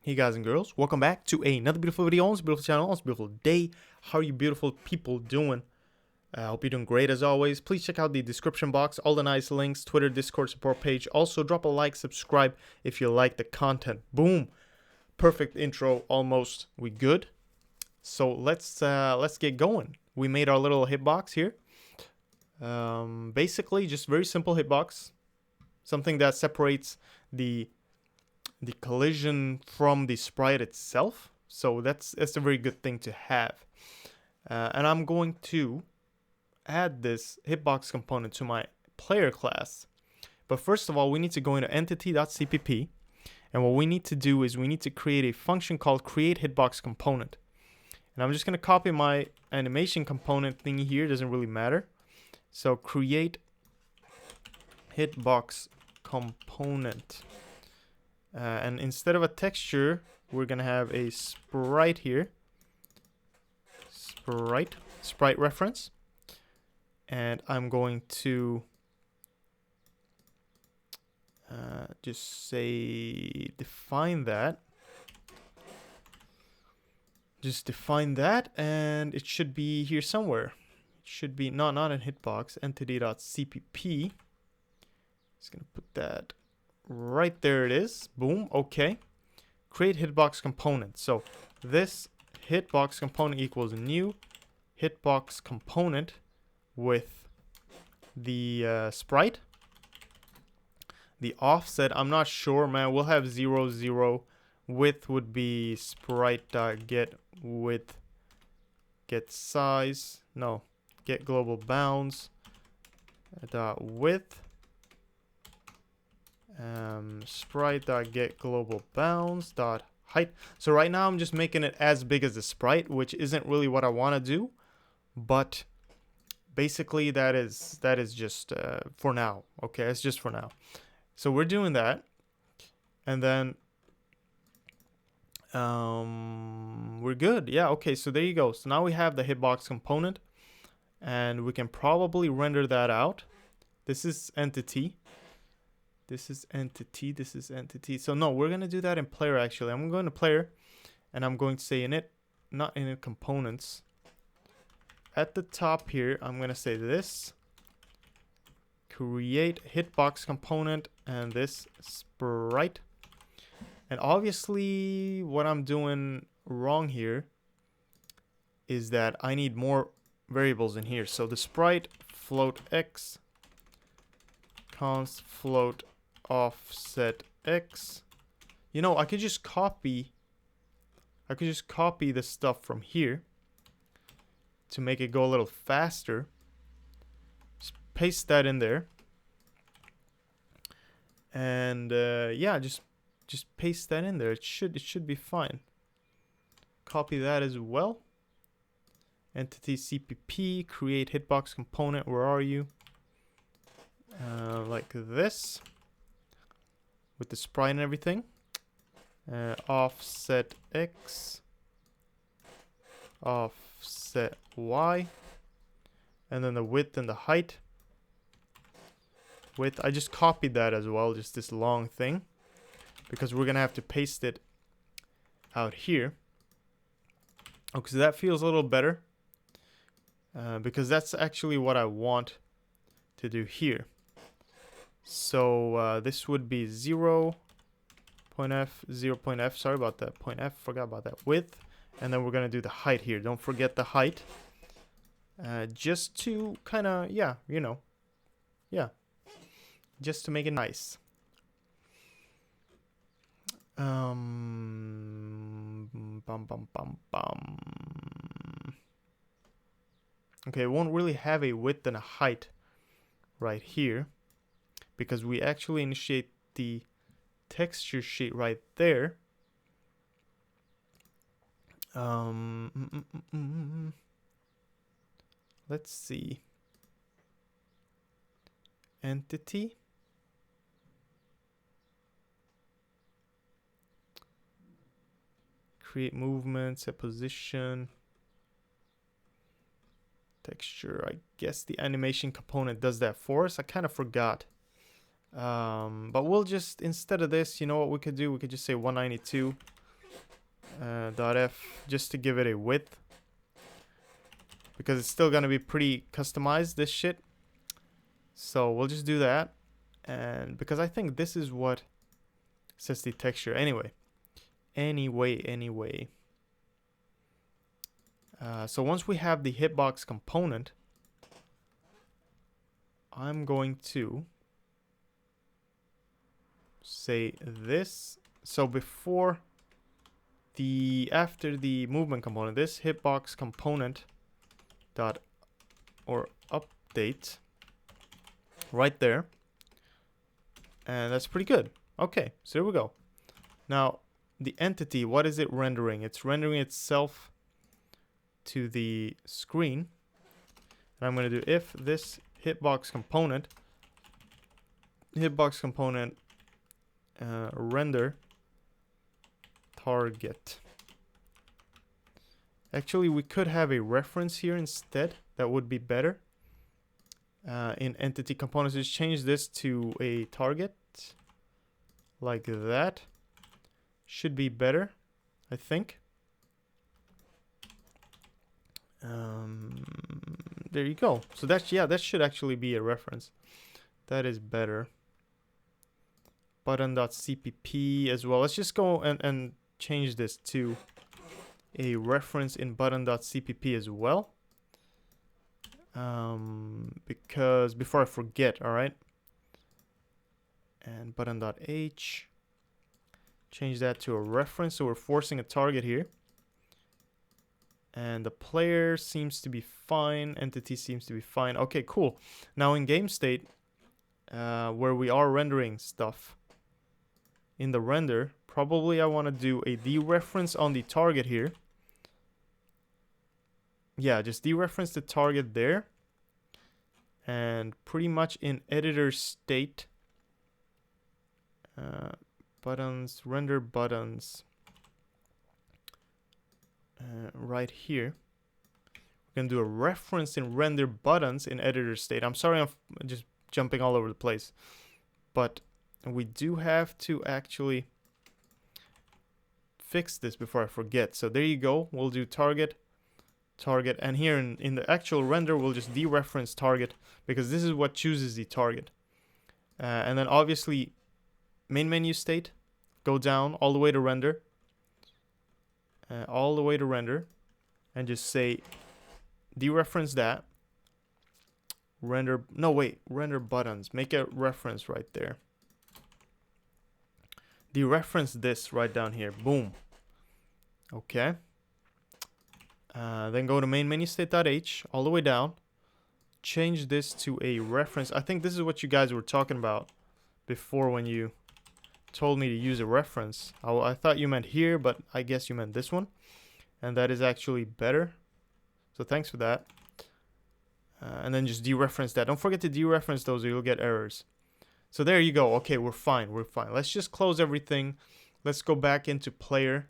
Hey guys and girls, welcome back to another beautiful video on this beautiful channel, on this beautiful day. How are you beautiful people doing? I hope you're doing great as always. Please check out the description box, all the nice links, Twitter, Discord support page. Also drop a like, subscribe if you like the content. Boom. Perfect intro, almost. We good? So let's get going. We made our little hitbox here. Basically just very simple hitbox. Something that separates the collision from the sprite itself, so that's a very good thing to have. And I'm going to add this hitbox component to my player class. But first of all, we need to go into entity.cpp, and what we need to do is we need to create a function called create hitbox component. And I'm just going to copy my animation component thingy here, doesn't really matter. So create hitbox component. And instead of a texture, we're gonna have a sprite here. Sprite reference. And I'm going to just say define that. Just define that, and it should be here somewhere. It should be not in hitbox, entity.cpp. Just gonna put that right there. It is. Boom. Okay. Create hitbox component. So this hitbox component equals new hitbox component with the sprite. The offset, I'm not sure, man. We'll have 0, 0. Width would be sprite.get width, get size. No, get global bounds dot width. Sprite.get global bounds dot height. So right now I'm just making it as big as the sprite, which isn't really what I want to do, but basically that is just for now. Okay, it's just for now. So we're doing that, and then we're good. Yeah, okay, so there you go. So now we have the hitbox component, and we can probably render that out. This is entity. This is entity, this is entity. So no, we're going to do that in player actually. I'm going to player, and I'm going to say init, not init components. At the top here, I'm going to say this. Create hitbox component and this sprite. And obviously what I'm doing wrong here is that I need more variables in here. So the sprite float x, const float offset x. You know, I could just copy the stuff from here to make it go a little faster. Just paste that in there, and yeah, just paste that in there. It should be fine. Copy that as well. Entity cpp, create hitbox component. Where are you? Like this, with the sprite and everything. Offset x, offset y, and then the width and the height. Width, I just copied that as well, just this long thing, because we're gonna have to paste it out here. Okay, so that feels a little better, because that's actually what I want to do here. So this would be 0.f, 0.f, sorry about that, point f, forgot about that, width, and then we're gonna do the height here. Don't forget the height, just to kind of, yeah, you know, yeah, just to make it nice. Okay, it won't really have a width and a height right here, because we actually initiate the texture sheet right there. Let's see. Entity. Create movement, set position. Texture, I guess the animation component does that for us. I kind of forgot. But we'll just, instead of this, you know what we could do? We could just say 192 .f just to give it a width, because it's still gonna be pretty customized, this shit. So we'll just do that, and because I think this is what sets the texture anyway. So once we have the hitbox component, I'm going to say this. So after the movement component, this hitbox component dot or update right there, and that's pretty good. Okay, so here we go. Now the entity, what is it rendering? It's rendering itself to the screen, and I'm going to do if this hitbox component render target. Actually, we could have a reference here instead. That would be better. In entity components, just change this to a target like that. Should be better, I think. There you go. So that's, yeah, that should actually be a reference. That is better. Button.cpp as well. Let's just go and change this to a reference in button.cpp as well. Because before I forget, all right. And button.h, change that to a reference. So we're forcing a target here. And the player seems to be fine. Entity seems to be fine. Okay, cool. Now in game state, where we are rendering stuff, in the render, probably I want to do a dereference on the target here. Yeah, just dereference the target there. And pretty much in editor state, buttons, render buttons, right here. We're going to do a reference in render buttons in editor state. I'm sorry, I'm just jumping all over the place. But we do have to actually fix this before I forget. So there you go. We'll do target, and here in the actual render, we'll just dereference target, because this is what chooses the target. And then obviously, main menu state, go down all the way to render. And just say dereference that. Render buttons. Make a reference right there. Dereference this right down here. Boom. Okay. Then go to main menu state.h all the way down. Change this to a reference. I think this is what you guys were talking about before when you told me to use a reference. I thought you meant here, but I guess you meant this one. And that is actually better. So thanks for that. And then just dereference that. Don't forget to dereference those or you'll get errors. So there you go. Okay, we're fine. Let's just close everything. Let's go back into player.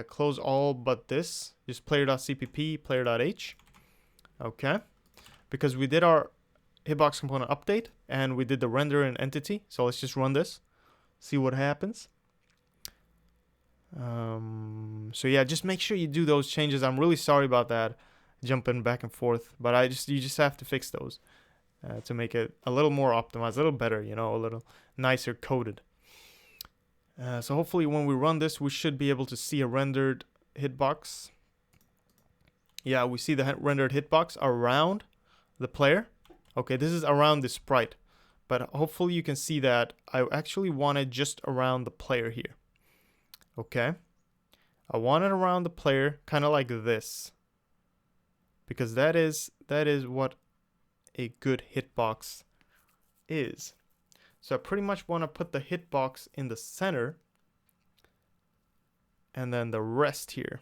Close all but this. Just player.cpp, player.h. Okay. Because we did our hitbox component update and we did the render and entity. So let's just run this. See what happens. So yeah, just make sure you do those changes. I'm really sorry about that, jumping back and forth, but you just have to fix those to make it a little more optimized, a little better, you know, a little nicer coded. So hopefully when we run this, we should be able to see a rendered hitbox. Yeah, we see the rendered hitbox around the player. Okay, this is around the sprite, but hopefully you can see that I actually want it just around the player here. Okay, I want it around the player, kind of like this, because that is what a good hitbox is. So I pretty much want to put the hitbox in the center, and then the rest here.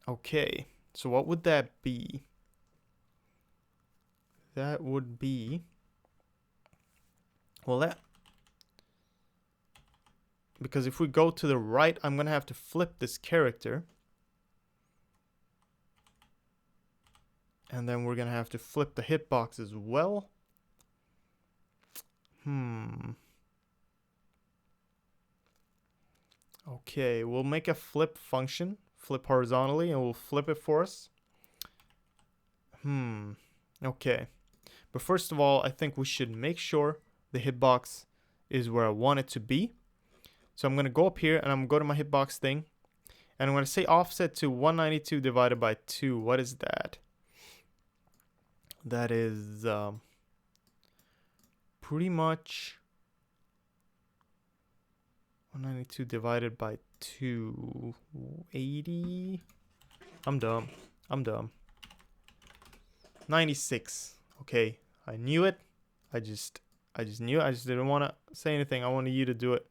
Okay, so what would that be? That would be, well, because if we go to the right, I'm going to have to flip this character. And then we're going to have to flip the hitbox as well. Okay, we'll make a flip function, flip horizontally, and we'll flip it for us. Okay. But first of all, I think we should make sure the hitbox is where I want it to be. So I'm going to go up here and I'm going to go to my hitbox thing. And I'm going to say offset to 192 divided by 2. What is that? That is pretty much 192 divided by 280. I'm dumb. 96. Okay, I knew it. I just knew it. I just didn't want to say anything. I wanted you to do it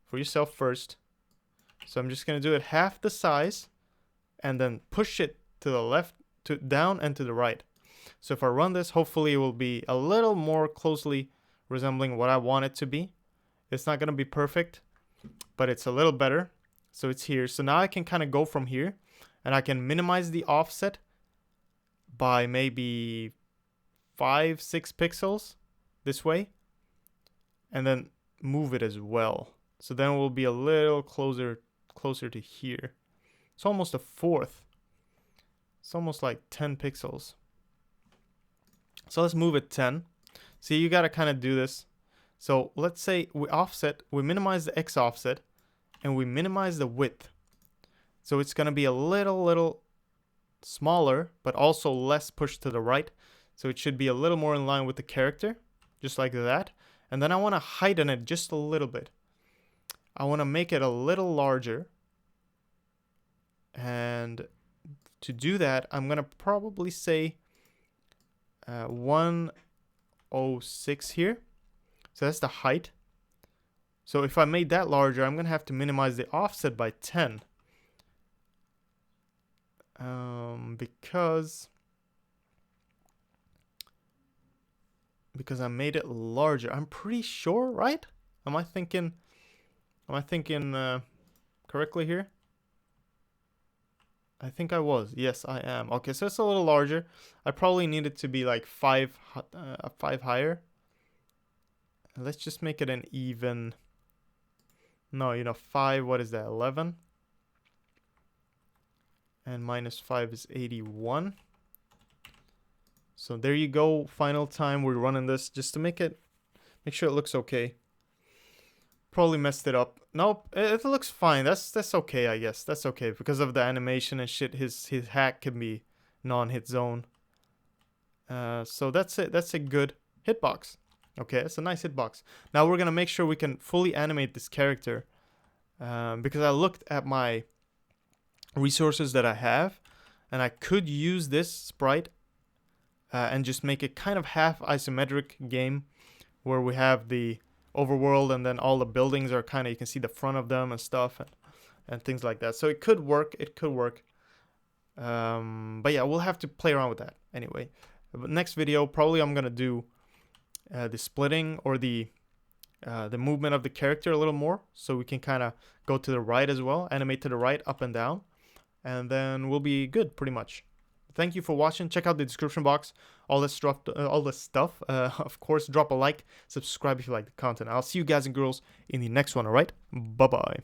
for yourself first. So I'm just going to do it half the size and then push it to the left, to down and to the right. So if I run this, hopefully it will be a little more closely resembling what I want it to be. It's not going to be perfect, but it's a little better. So it's here. So now I can kind of go from here and I can minimize the offset by maybe 5-6 pixels this way and then move it as well. So then we'll be a little closer to here. It's almost a fourth. It's almost like 10 pixels. So let's move it 10. See, you got to kind of do this. So let's say we minimize the X offset and we minimize the width. So it's going to be a little smaller, but also less pushed to the right. So it should be a little more in line with the character, just like that. And then I want to heighten it just a little bit. I want to make it a little larger. And to do that, I'm going to probably say 106 here. So that's the height. So if I made that larger, I'm going to have to minimize the offset by 10. Because I made it larger. I'm pretty sure, right? Am I thinking correctly here? I think I was. Yes, I am. Okay, so it's a little larger. I probably need it to be like 5 higher. Let's just make it an even. No, 5, what is that? 11. And minus 5 is 81. So there you go. Final time we're running this just to make sure it looks okay. Probably messed it up. Nope, it looks fine. That's okay, I guess. That's okay because of the animation and shit. His hack can be non-hit zone. So that's it. That's a good hitbox. Okay, it's a nice hitbox. Now we're gonna make sure we can fully animate this character, because I looked at my resources that I have, and I could use this sprite and just make it kind of half isometric game, where we have the overworld and then all the buildings are kind of, you can see the front of them and stuff and things like that. So it could work. But yeah, we'll have to play around with that anyway. But next video, probably I'm gonna do the splitting or the movement of the character a little more, so we can kind of go to the right as well, animate to the right, up and down, and then we'll be good pretty much. Thank you for watching. Check out the description box, all this stuff. Of course, drop a like, subscribe if you like the content. I'll see you guys and girls in the next one. All right, bye bye.